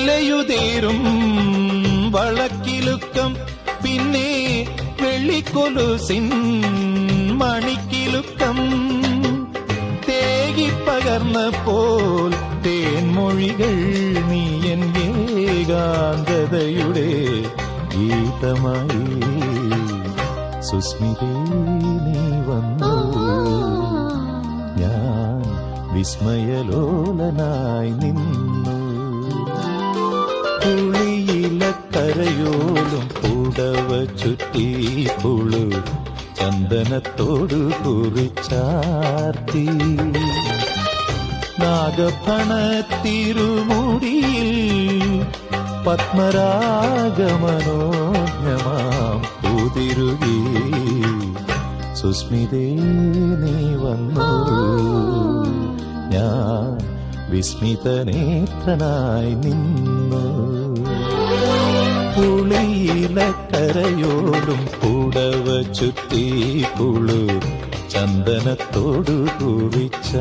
വെല്ലയുതേരും വളക്കിലുക്കം പിന്നെ വെള്ളിക്കൊലുസിൻ മണിക്കിലുക്കം തേകിപ്പകർന്നപ്പോൾ തേൻമൊഴികൾ നീ എൻ ഏകാന്തതയുടെ ഗീതമായി സുസ്മിതേ നീ വന്നു ഞാൻ വിസ്മയലോലനായി നിന്നു കുളിയിലക്കരയോലും പുടവ ചുറ്റി പുളു ചന്ദനത്തോടു കുറിച്ചാർത്തി നാഗഫണത്തിരുമുടിയിൽ പത്മരാഗമനോജ്ഞമാം പൂതിരുകി സുസ്മിതേ നീ വന്നു ഞാൻ വിസ്മിതനേത്രനായി നിന്നു പുളിയിലക്കരയോലും പുടവ ചുറ്റി പുളു ചന്ദനത്തോടു കുറിച്ച